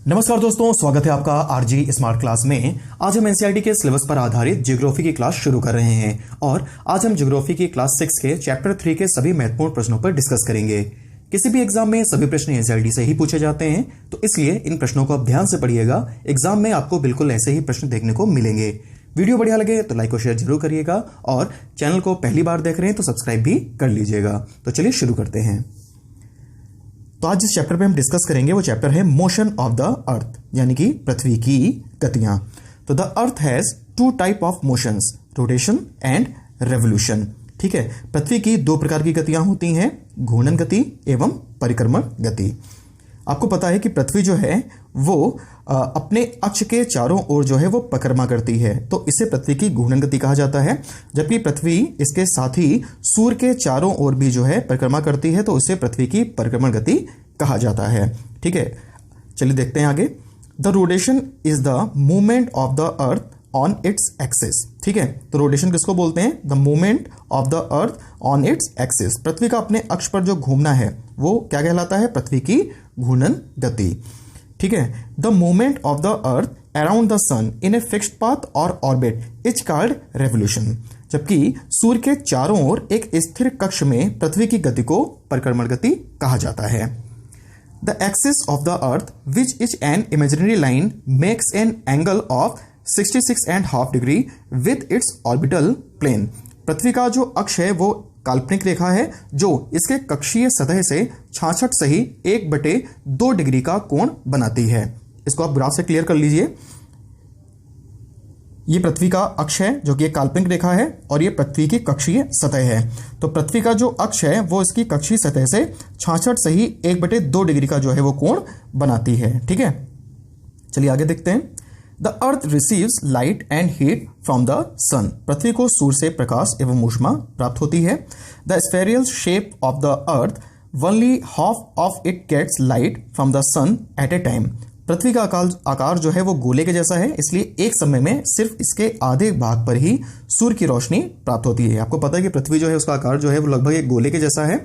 नमस्कार दोस्तों, स्वागत है आपका आरजी स्मार्ट क्लास में। आज हम एनसीईआरटी के सिलेबस पर आधारित ज्योग्राफी की क्लास शुरू कर रहे हैं और आज हम ज्योग्राफी की क्लास 6 के चैप्टर 3 के सभी महत्वपूर्ण प्रश्नों पर डिस्कस करेंगे। किसी भी एग्जाम में सभी प्रश्न एनसीईआरटी से ही पूछे जाते हैं, तो इसलिए इन प्रश्नों को आप ध्यान से पढ़िएगा। एग्जाम में आपको बिल्कुल ऐसे ही प्रश्न देखने को मिलेंगे। वीडियो बढ़िया लगे तो लाइक और शेयर जरूर करिएगा और चैनल को पहली बार देख रहे हैं तो सब्सक्राइब भी कर लीजिएगा। तो चलिए शुरू करते हैं। तो आज जिस चैप्टर पे हम डिस्कस करेंगे वो चैप्टर है मोशन ऑफ द अर्थ, यानी कि पृथ्वी की गतियां। तो the earth has two type of motions, rotation and revolution. ठीक है, पृथ्वी की दो प्रकार की गतियां होती हैं, घूर्णन गति एवं परिक्रमण गति। आपको पता है कि पृथ्वी जो है वो अपने अक्ष के चारों ओर जो है वो परिक्रमा करती है, तो इसे पृथ्वी की घूर्णन गति कहा जाता है। जबकि पृथ्वी इसके साथ ही सूर्य के चारों ओर भी जो है परिक्रमा करती है, तो इसे पृथ्वी की परिक्रमण गति कहा जाता है। ठीक है, चलिए देखते हैं आगे। The rotation is the movement of the earth on its axis. ठीक है, तो रोटेशन किसको बोलते हैं? The movement of the earth on its axis. पृथ्वी का अपने अक्ष पर जो घूमना है वो क्या कहलाता है? पृथ्वी की घूर्णन गति। ठीक है, the movement of the earth around the sun in a fixed path और ऑर्बिट इज कॉल्ड रेवोल्यूशन। जबकि सूर्य के चारों ओर एक स्थिर कक्ष में पृथ्वी की गति को परिक्रमण गति कहा जाता है। The axis of the earth which is an imaginary line makes an angle of 66.5 degree with its orbital plane. पृथ्वी का जो अक्ष है वो काल्पनिक रेखा है जो इसके कक्षीय सतह से 66 सही 1/2 डिग्री का कोण बनाती है। इसको आप ग्राफ से क्लियर कर लीजिए। ये पृथ्वी का अक्ष है जो कि एक काल्पनिक रेखा है और ये पृथ्वी की कक्षीय सतह है। तो पृथ्वी का जो अक्ष है वो इसकी कक्षीय सतह से 66 सही 1/2 डिग्री का जो है वो कोण बनाती है। ठीक है, चलिए आगे देखते हैं। The earth receives light and heat from the sun. पृथ्वी को सूर्य से प्रकाश एवं ऊष्मा प्राप्त होती है। The spherical shape of the earth only half of it gets light from the sun at a time. पृथ्वी का आकार जो है वो गोले के जैसा है, इसलिए एक समय में सिर्फ इसके आधे भाग पर ही सूर्य की रोशनी प्राप्त होती है। आपको पता है कि पृथ्वी जो है उसका आकार जो है वो लगभग एक गोले के जैसा है,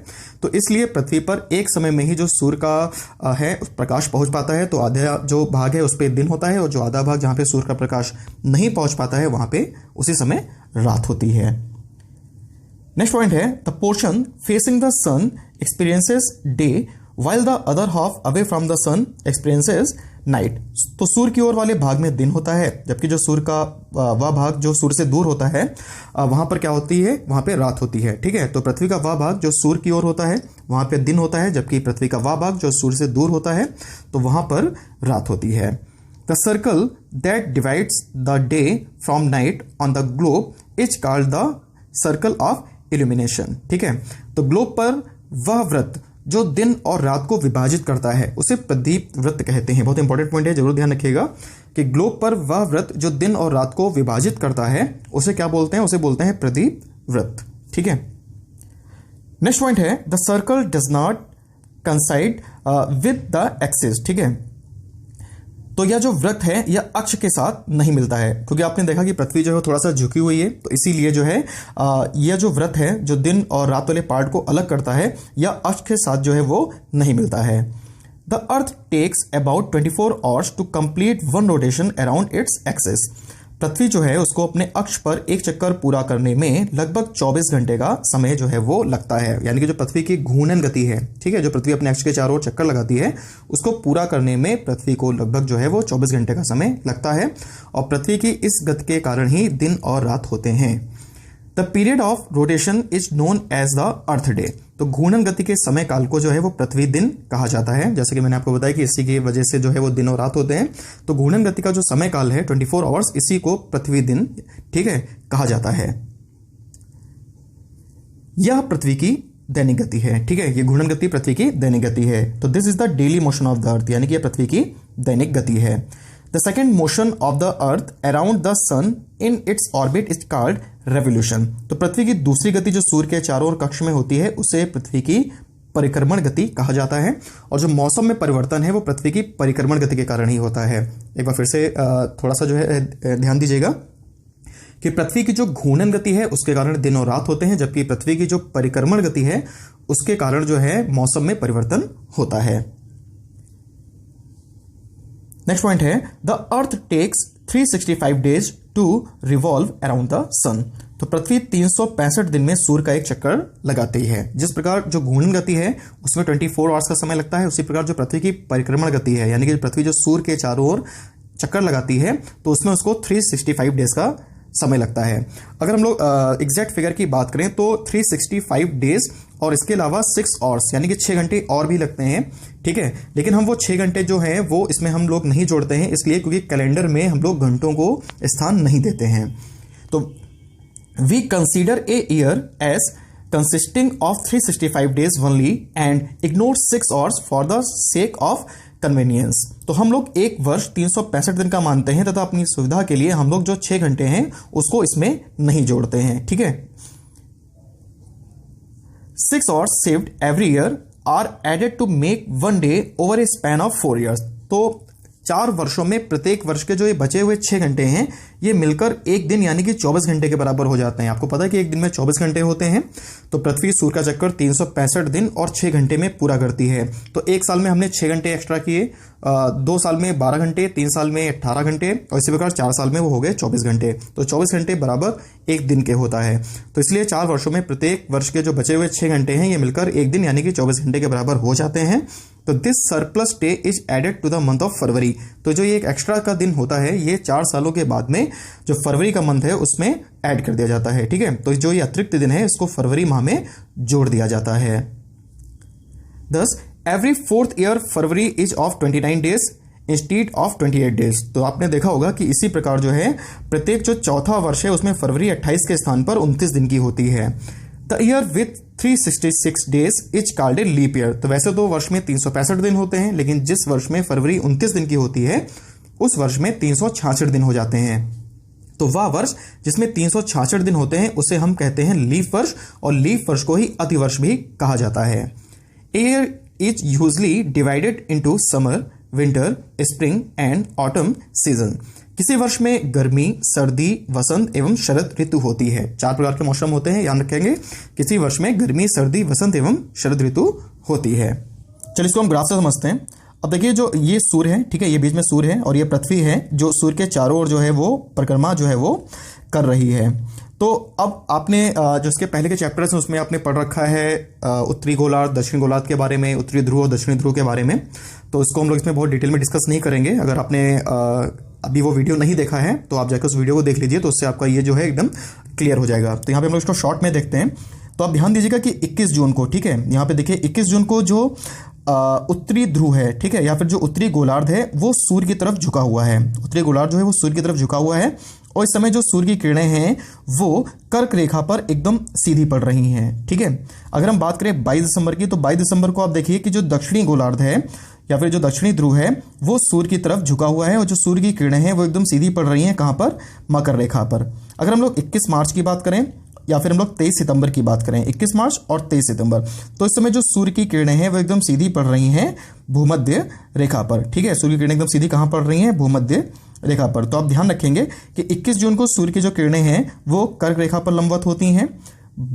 तो इसलिए पृथ्वी पर एक समय में ही जो सूर्य का है प्रकाश पहुंच पाता है। तो आधा जो भाग है उस पर दिन होता है और जो आधा भाग जहां पे सूर्य का प्रकाश नहीं पहुंच पाता है वहां पे उसी समय रात होती है। नेक्स्ट पॉइंट है the portion facing the sun experiences day while the other half away from the sun experiences night। तो सूर्य की ओर वाले भाग में दिन होता है, जबकि जो सूर्य का वह भाग जो सूर्य से दूर होता है वहां पर क्या होती है? वहां पे रात होती है। ठीक है, तो पृथ्वी का वह भाग जो सूर्य की ओर होता है वहां पे दिन होता है, जबकि पृथ्वी का वह भाग जो सूर्य से दूर होता है तो वहां पर रात होती है। The circle that divides the day from night on the globe is called the circle of illumination. ठीक है, तो ग्लोब पर वह वृत्त जो दिन और रात को विभाजित करता है उसे प्रदीप वृत्त कहते हैं। बहुत इंपॉर्टेंट पॉइंट है, जरूर ध्यान रखिएगा कि ग्लोब पर वह वृत्त जो दिन और रात को विभाजित करता है उसे क्या बोलते हैं? उसे बोलते हैं प्रदीप वृत्त। ठीक है, नेक्स्ट पॉइंट है the circle does not कंसाइड with the axis. ठीक है, तो यह जो वृत्त है यह अक्ष के साथ नहीं मिलता है, क्योंकि आपने देखा कि पृथ्वी जो है थोड़ा सा झुकी हुई है, तो इसीलिए जो है यह जो वृत्त है जो दिन और रात वाले पार्ट को अलग करता है यह अक्ष के साथ जो है वो नहीं मिलता है। The earth takes about 24 hours to complete one rotation around its axis. पृथ्वी जो है उसको अपने अक्ष पर एक चक्कर पूरा करने में लगभग 24 घंटे का समय जो है वो लगता है। यानी कि जो पृथ्वी की घूर्णन गति है, ठीक है, जो पृथ्वी अपने अक्ष के चारों ओर चक्कर लगाती है उसको पूरा करने में पृथ्वी को लगभग जो है वो 24 घंटे का समय लगता है और पृथ्वी की इस गति के कारण ही दिन और रात होते हैं। The period of rotation is known as the earth day. तो घूर्णन गति के समय काल को जो है वो पृथ्वी दिन कहा जाता है। जैसे कि मैंने आपको बताया कि इसी की वजह से जो है वो दिन और रात होते हैं, तो घूर्णन गति का जो समय काल है 24 आवर्स, इसी को पृथ्वी दिन, ठीक है, कहा जाता है। यह पृथ्वी की दैनिक गति है। ठीक है, ये घूर्णन गति पृथ्वी की दैनिक गति है। तो this is the daily motion of the earth, यानी कि यह पृथ्वी की दैनिक गति है। The second motion of the earth around the sun in its orbit is called revolution. तो पृथ्वी की दूसरी गति जो सूर्य के चारों ओर कक्ष में होती है उसे पृथ्वी की परिक्रमण गति कहा जाता है। और जो मौसम में परिवर्तन है वो पृथ्वी की परिक्रमण गति के कारण ही होता है। एक बार फिर से थोड़ा सा जो है ध्यान दीजिएगा कि पृथ्वी की जो घूर्णन गति है उसके कारण दिन और रात होते हैं, जबकि पृथ्वी की जो परिक्रमण गति है उसके कारण जो है मौसम में परिवर्तन होता है। नेक्स्ट पॉइंट है the earth takes 365 days to revolve around the sun. तो पृथ्वी 365 दिन में सूर्य का एक चक्कर लगाती है। जिस प्रकार जो घूर्णन गति है उसमें 24 आवर्स का समय लगता है, उसी प्रकार जो पृथ्वी की परिक्रमण गति है यानी कि पृथ्वी जो सूर्य के चारों ओर चक्कर लगाती है तो उसमें उसको 365 डेज का समय लगता है। अगर हम लोग एग्जैक्ट फिगर की बात करें तो 365 डेज और इसके अलावा 6 आवर्स यानी कि 6 घंटे और भी लगते हैं, ठीक है। लेकिन हम वो 6 घंटे जो हैं वो इसमें हम लोग नहीं जोड़ते हैं, इसलिए क्योंकि कैलेंडर में हम लोग घंटों को स्थान नहीं देते हैं। तो we consider a year as consisting of 365 days only and ignore 6 hours for the sake of convenience। तो हम लोग एक वर्ष 365 दिन का मानते हैं तथा अपनी सुविधा के लिए हम लोग जो 6 घंटे हैं उसको इसमें नहीं जोड़ते हैं, ठीक है। 6 hours saved every year are added to make one day over a span of 4 years। तो 4 वर्षों में प्रत्येक वर्ष के जो ये बचे हुए 6 घंटे हैं ये मिलकर एक दिन यानी कि 24 घंटे के बराबर हो जाते हैं। आपको पता है कि एक दिन में 24 घंटे होते हैं, तो पृथ्वी सूर्य का चक्कर 365 दिन और 6 घंटे में पूरा करती है। तो एक साल में हमने 6 घंटे एक्स्ट्रा किए, 2 साल में 12 घंटे, 3 साल में 18 घंटे और इसी प्रकार 4 साल में वो हो गए 24 घंटे। तो 24 घंटे बराबर एक दिन के होता है। तो इसलिए 4 वर्षों में प्रत्येक वर्ष के जो बचे हुए 6 घंटे हैं ये मिलकर एक दिन यानी कि 24 घंटे के बराबर हो जाते हैं। तो this surplus day is added to the month of February. तो जो ये एक एक्स्ट्रा का दिन होता है ये 4 सालों के बाद में जो फरवरी का मंथ है उसमें ऐड कर दिया जाता है, ठीक है। तो जो ये अतिरिक्त दिन है इसको फरवरी माह में जोड़ दिया जाता है। Thus, every 4th year February is of 29 days instead of 28 days. तो आपने देखा होगा कि इसी प्रकार जो है प्रत्येक जो चौथा वर्ष है उसमें फरवरी 28 के स्थान पर 29 दिन की होती है। The year with 366 days is called a leap year. तो वैसे तो वर्ष में 365 दिन होते हैं, लेकिन जिस वर्ष में फरवरी 29 दिन की होती है उस वर्ष में 366 दिन हो जाते हैं। तो वह वर्ष जिसमें 366 दिन होते हैं उसे हम कहते हैं लीप वर्ष, और लीप वर्ष को ही अतिवर्ष भी कहा जाता है। Year is usually divided into summer, winter, spring and autumn season. किसी वर्ष में गर्मी, सर्दी, वसंत एवं शरद ऋतु होती है। 4 प्रकार के मौसम होते हैं, याद रखेंगे। किसी वर्ष में गर्मी, सर्दी, वसंत एवं शरद ऋतु होती है। चलिए इसको हम ग्राफ से समझते हैं। अब देखिए जो ये सूर्य है, ठीक है, ये बीच में सूर्य है और ये पृथ्वी है जो सूर्य के चारों ओर जो है वो परिक्रमा जो है वो कर रही है। तो अब आपने जो इसके पहले के चैप्टर्स हैं उसमें आपने पढ़ रखा है उत्तरी गोलार्ध, दक्षिणी गोलार्ध के बारे में, उत्तरी ध्रुव और दक्षिणी ध्रुव के बारे में। तो इसको हम लोग इसमें बहुत डिटेल में डिस्कस नहीं करेंगे। अगर आपने अभी वो वीडियो नहीं देखा है तो आप जाकर उस वीडियो को देख लीजिए, तो उससे आपका ये जो है एकदम क्लियर हो जाएगा। तो यहाँ पे हम लोग इसको शॉर्ट में देखते हैं। तो आप ध्यान दीजिएगा कि 21 जून को, ठीक है, यहाँ पे देखिए 21 जून को जो उत्तरी ध्रुव है, ठीक है, या फिर जो उत्तरी गोलार्ध है वो सूर्य की तरफ झुका हुआ है। उत्तरी गोलार्ध जो है वो सूर्य की तरफ झुका हुआ है और इस समय जो सूर्य की किरणें हैं वो कर्क रेखा पर एकदम सीधी पड़ रही हैं, ठीक है। अगर हम बात करें 22 दिसंबर की, तो 22 दिसंबर को आप देखिए कि जो दक्षिणी गोलार्ध है या फिर जो दक्षिणी ध्रुव है वो सूर्य की तरफ झुका हुआ है और जो सूर्य की किरणें हैं वो एकदम सीधी पड़ रही हैं कहाँ पर, मकर रेखा पर। अगर हम लोग 21 मार्च की बात करें या फिर हम लोग 23 सितंबर की बात करें, 21 मार्च और 23 सितंबर, तो इस समय जो सूर्य की किरणें हैं वो एकदम सीधी पड़ रही हैं भूमध्य रेखा पर, ठीक है। सूर्य की किरणें एकदम सीधी कहाँ पड़ रही हैं, भूमध्य रेखा पर। तो आप ध्यान रखेंगे कि 21 जून को सूर्य की जो किरणें हैं वो कर्क रेखा पर लंबवत होती हैं,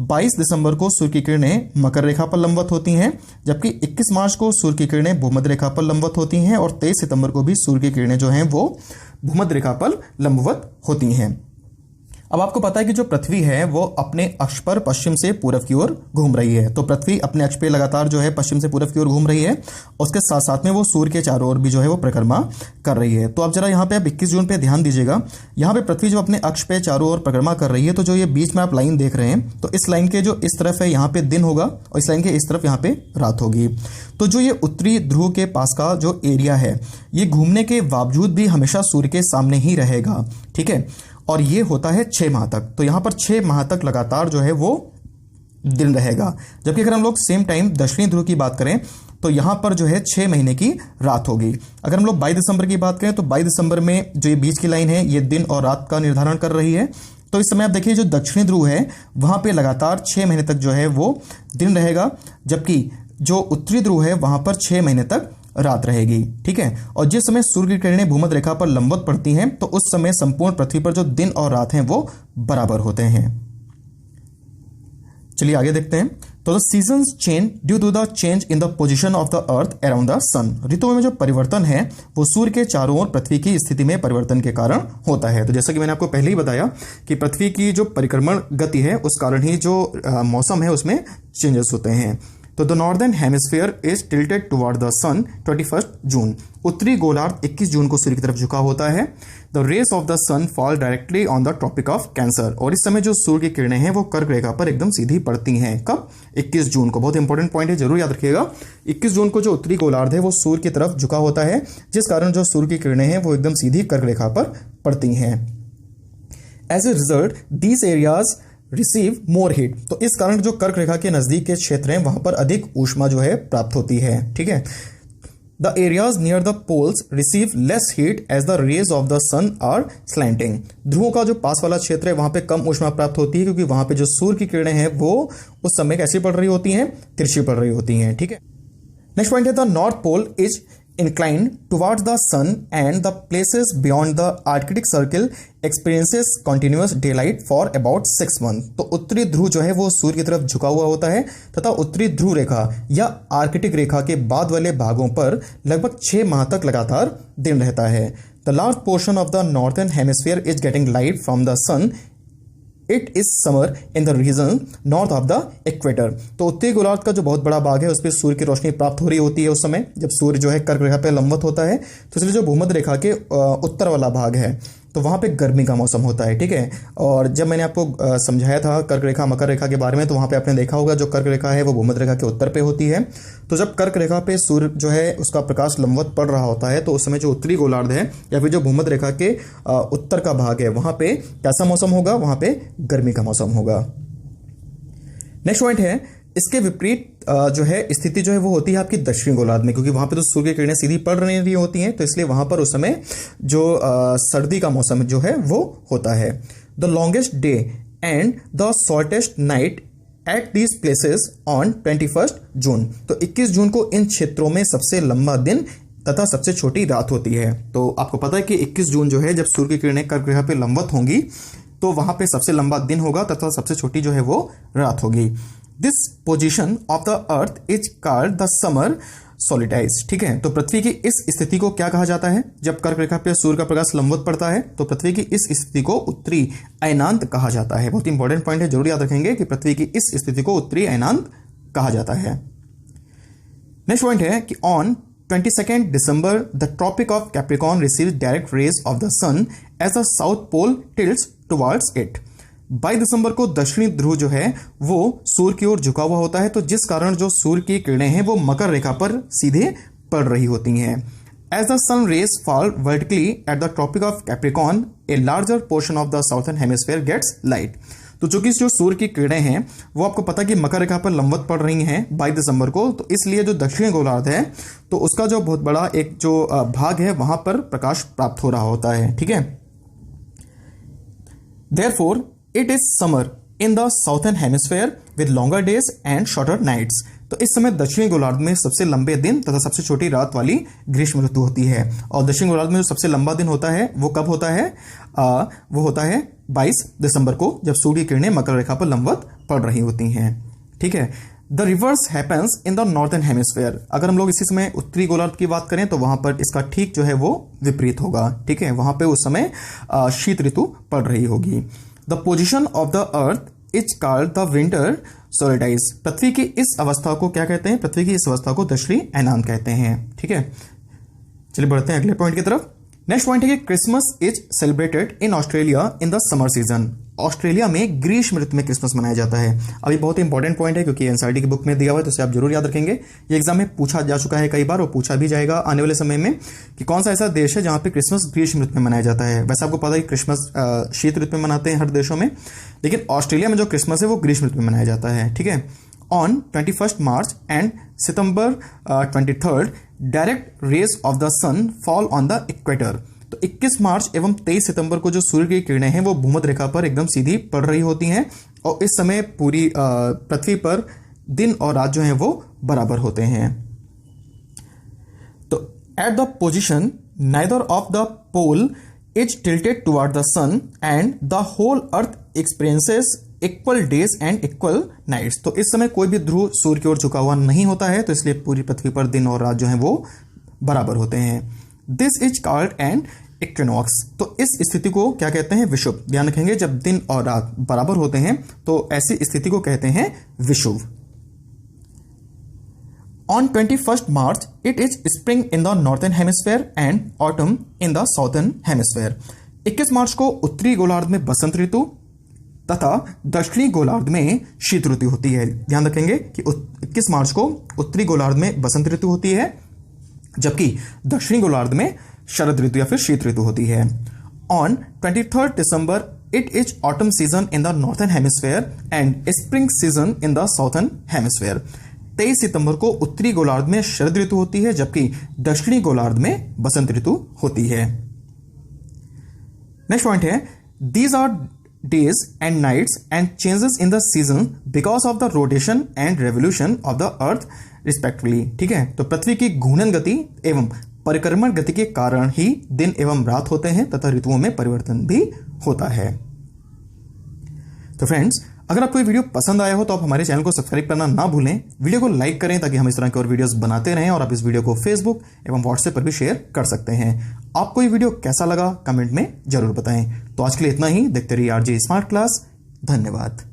22 दिसंबर को सूर्य की किरणें मकर रेखा पर लंबवत होती हैं, जबकि 21 मार्च को सूर्य की किरणें भूमध्य रेखा पर लंबवत होती हैं और 23 सितंबर को भी सूर्य की किरणें जो हैं वो भूमध्य रेखा पर लंबवत होती हैं। अब आपको पता है कि जो पृथ्वी है वो अपने अक्ष पर पश्चिम से पूर्व की ओर घूम रही है। तो पृथ्वी अपने अक्ष पे लगातार जो है पश्चिम से पूर्व की ओर घूम रही है, उसके साथ साथ में वो सूर्य के चारों ओर भी जो है वो परिक्रमा कर रही है। तो अब जरा यहाँ पे आप 21 जून पे ध्यान दीजिएगा, यहाँ पे पृथ्वी जो अपने अक्ष पे चारों ओर परिक्रमा कर रही है, तो जो ये बीच में आप लाइन देख रहे हैं, तो इस लाइन के जो इस तरफ है यहाँ पे दिन होगा और इस लाइन के इस तरफ यहाँ पे रात होगी। तो जो ये उत्तरी ध्रुव के पास का जो एरिया है ये घूमने के बावजूद भी हमेशा सूर्य के सामने ही रहेगा, ठीक है, और ये होता है 6 माह तक। तो यहाँ पर 6 माह तक लगातार जो है वो दिन रहेगा। जबकि अगर हम लोग सेम टाइम दक्षिणी ध्रुव की बात करें तो यहाँ पर जो है 6 महीने की रात होगी। अगर हम लोग 22 दिसंबर की बात करें तो 22 दिसंबर में जो ये बीच की लाइन है ये दिन और रात का निर्धारण कर रही है। तो इस समय आप देखिए जो दक्षिणी ध्रुव है वहाँ पे लगातार 6 महीने तक जो है वो दिन रहेगा, जबकि जो उत्तरी ध्रुव है वहाँ पर 6 महीने तक रात रहेगी, ठीक है। और जिस समय सूर्य की किरणें भूमध्य रेखा पर लंबवत पड़ती हैं तो उस समय संपूर्ण पृथ्वी पर जो दिन और रात हैं वो बराबर होते हैं। चलिए आगे देखते हैं। तो the seasons change due to the change in the position of the earth around the sun. ऋतुओं में जो परिवर्तन है वो सूर्य के चारों ओर पृथ्वी की स्थिति में परिवर्तन के कारण होता है। तो जैसा कि मैंने आपको पहले ही बताया कि पृथ्वी की जो परिक्रमण गति है उस कारण ही जो मौसम है उसमें चेंजेस होते हैं। तो the northern hemisphere is tilted toward the sun 21 June. उत्तरी गोलार्ध 21 जून को सूर्य की तरफ झुका होता है। The rays of the sun fall directly on the tropic of Cancer. और इस समय जो सूर्य की किरणें हैं वो कर्क रेखा पर एकदम सीधी पड़ती हैं। कब? 21 जून को। बहुत इंपॉर्टेंट पॉइंट है, जरूर याद रखिएगा। 21 जून को जो उत्तरी गोलार्ध है वो सूर्य की तरफ झुका होता है, जिस कारण जो सूर्य की किरणें हैं वो एकदम सीधी कर्क रेखा पर पड़ती हैं। As a result these areas receive more heat. तो इस कारण जो कर्क रेखा के नजदीक के क्षेत्र हैं वहां पर अधिक ऊष्मा जो है प्राप्त होती है। ठीक है। The areas near the poles receive less heat as the rays of the sun are slanting. ध्रुवों का जो पास वाला क्षेत्र है वहां पे कम ऊष्मा प्राप्त होती है, क्योंकि वहां पे जो सूर्य की किरणें हैं वो उस समय कैसी पड़ रही होती हैं? तिरछी पड़ रही होती हैं। ठीक है। नेक्स्ट पॉइंट है the north pole is inclined towards the sun and the places beyond the Arctic Circle experiences continuous daylight for about 6 months। तो उत्तरी ध्रुव जो है वो सूर्य की तरफ झुका हुआ होता है तथा उत्तरी ध्रुव रेखा या आर्कटिक रेखा के बाद वाले भागों पर लगभग 6 माह तक लगातार दिन रहता है। The large portion of the northern hemisphere is getting light from the sun। It is summer in the region north of the equator. तो उत्तरी गोलार्ध का जो बहुत बड़ा भाग है उस पर सूर्य की रोशनी प्राप्त हो रही होती है उस समय जब सूर्य जो है कर्क रेखा पे लंबवत होता है। तो इसलिए जो भूमध्य रेखा के उत्तर वाला भाग है तो वहाँ पे गर्मी का मौसम होता है। ठीक है। और जब मैंने आपको समझाया था कर्क रेखा मकर रेखा के बारे में, तो वहाँ पे आपने देखा होगा जो कर्क रेखा है वो भूमध्य रेखा के उत्तर पे होती है। तो जब कर्क रेखा पे सूर्य जो है उसका प्रकाश लंबवत पड़ रहा होता है तो उस समय जो उत्तरी गोलार्ध है या फिर जो भूमध्य रेखा के उत्तर का भाग है वहाँ पे कैसा मौसम होगा? वहाँ पे गर्मी का मौसम होगा। नेक्स्ट पॉइंट है इसके विपरीत जो है स्थिति जो है वो होती है आपकी दक्षिणी गोलार्ध में, क्योंकि वहां पे तो सूर्य की किरणें सीधी पड़ रही होती हैं, तो इसलिए वहां पर उस समय जो सर्दी का मौसम जो है वो होता है। The longest day and the shortest night at these places on 21 जून। तो 21 जून को इन क्षेत्रों में सबसे लंबा दिन तथा सबसे छोटी रात होती है। तो आपको पता है कि 21 जून जो है जब सूर्य की किरणें कर्क रेखा पे लंबवत होंगी तो वहां पे सबसे लंबा दिन होगा तथा सबसे छोटी जो है वो रात होगी। This position of the earth is called the summer solstice. ठीक है। तो पृथ्वी की इस स्थिति को क्या कहा जाता है? जब कर्क रेखा पे सूर्य का प्रकाश लंबवत पड़ता है तो पृथ्वी की इस स्थिति को उत्तरी अयनांत कहा जाता है। बहुत इंपॉर्टेंट पॉइंट है, जरूर याद रखेंगे कि पृथ्वी की इस स्थिति को उत्तरी अयनांत कहा जाता है। नेक्स्ट पॉइंट है कि on 22 December the tropic of Capricorn receives direct rays of the sun as the south pole tilts towards it। 22 दिसंबर को दक्षिणी ध्रुव जो है वो सूर्य की ओर झुका हुआ होता है, तो जिस कारण जो सूर्य की किरणें हैं वो मकर रेखा पर सीधे पड़ रही होती हैं। As the sun rays fall vertically at the tropic of Capricorn a larger portion of the southern hemisphere gets light. तो चूंकि जो सूर्य की किरणें हैं वो आपको पता कि मकर रेखा पर लंबवत पड़ रही हैं 22 दिसंबर को, तो इसलिए जो दक्षिणी गोलार्ध है तो उसका जो बहुत बड़ा एक जो भाग है वहां पर प्रकाश प्राप्त हो रहा होता है। ठीक है। Therefore, it is summer in the southern hemisphere with longer days and shorter nights। तो इस समय दक्षिणी गोलार्ध में सबसे लंबे दिन तथा सबसे छोटी रात वाली ग्रीष्म ऋतु होती है। और दक्षिणी गोलार्ध में जो सबसे लंबा दिन होता है वो कब होता है? वो होता है 22 दिसंबर को जब सूर्य की किरणें मकर रेखा पर लंबवत पड़ रही होती हैं। ठीक है। The reverse happens in the northern hemisphere. अगर हम लोग इसी समय उत्तरी गोलार्ध की बात करें तो वहां पर इसका ठीक जो है वो विपरीत होगा। ठीक है। वहां पे उस समय शीत ऋतु पड़ रही होगी। The position of the earth is called the winter solstice. पृथ्वी की इस अवस्था को क्या कहते हैं? पृथ्वी की इस अवस्था को दक्षिणी अयनांत कहते हैं। ठीक है। चलिए बढ़ते हैं अगले पॉइंट की तरफ। नेक्स्ट पॉइंट है कि Christmas is celebrated in Australia in the summer season. Australia में ग्रीष्म ऋतु में क्रिसमस मनाया जाता है। अभी बहुत इंपॉर्टेंट पॉइंट है क्योंकि एनसीईआरटी की बुक में दिया हुआ है, तो इसे आप जरूर याद रखेंगे। ये एग्जाम में पूछा जा चुका है कई बार और पूछा भी जाएगा आने वाले समय में कि कौन सा ऐसा देश है जहां पे क्रिसमस ग्रीष्म ऋतु में मनाया जाता है। वैसे आपको पता है कि क्रिसमस शीत ऋतु में मनाते हैं हर देशों में, लेकिन ऑस्ट्रेलिया में जो क्रिसमस है वो ग्रीष्म ऋतु में मनाया जाता है। ठीक है। On 21 March and September 23 direct rays of the sun fall on the equator. तो 21 मार्च एवं 23 सितंबर को जो सूर्य की किरणें हैं वो भूमध्य रेखा पर एकदम सीधी पड़ रही होती हैं और इस समय पूरी पृथ्वी पर दिन और रात जो है वो बराबर होते हैं। तो at the position neither of the pole is tilted toward the sun and the whole earth experiences equal days and equal nights. तो इस समय कोई भी ध्रुव सूर्य की ओर झुका हुआ नहीं होता है, तो इसलिए पूरी पृथ्वी पर दिन और रात जो है वो बराबर होते हैं। This is called an equinox. तो इस स्थिति को क्या कहते हैं? विषुव। ध्यान रखेंगे, जब दिन और रात बराबर होते हैं तो ऐसी स्थिति को कहते हैं विषुव। On 21st March, it is spring in the northern hemisphere and autumn in the southern hemisphere. 21 मार्च को उत्तरी गोलार्ध में बसंत ऋतु तथा दक्षिणी गोलार्ध में शीत ऋतु होती है। ध्यान रखेंगे कि 21 मार्च को उत्तरी गोलार्ध में बसंत ऋतु होती है, जबकि दक्षिणी गोलार्ध में शरद ऋतु या फिर शीत ऋतु होती है। On 23rd December, it is autumn season in the northern hemisphere and spring season in the southern hemisphere. 23 सितंबर को उत्तरी गोलार्ध में शरद ऋतु होती है, जबकि दक्षिणी गोलार्ध में बसंत ऋतु होती है। नेक्स्ट पॉइंट है, these are days and nights and changes in the season because of the rotation and revolution of the earth respectively. ठीक है, तो पृथ्वी की घूर्णन गति एवं परिक्रमण गति के कारण ही दिन एवं रात होते हैं तथा ऋतुओं में परिवर्तन भी होता है। तो फ्रेंड्स, अगर आपको ये वीडियो पसंद आया हो तो आप हमारे चैनल को सब्सक्राइब करना ना भूलें, वीडियो को लाइक करें ताकि हम इस तरह के और वीडियोस बनाते रहें, और आप इस वीडियो को फेसबुक एवं व्हाट्सएप पर भी शेयर कर सकते हैं। आपको ये वीडियो कैसा लगा कमेंट में जरूर बताएं। तो आज के लिए इतना ही। देखते रहिए आरजे स्मार्ट क्लास। धन्यवाद।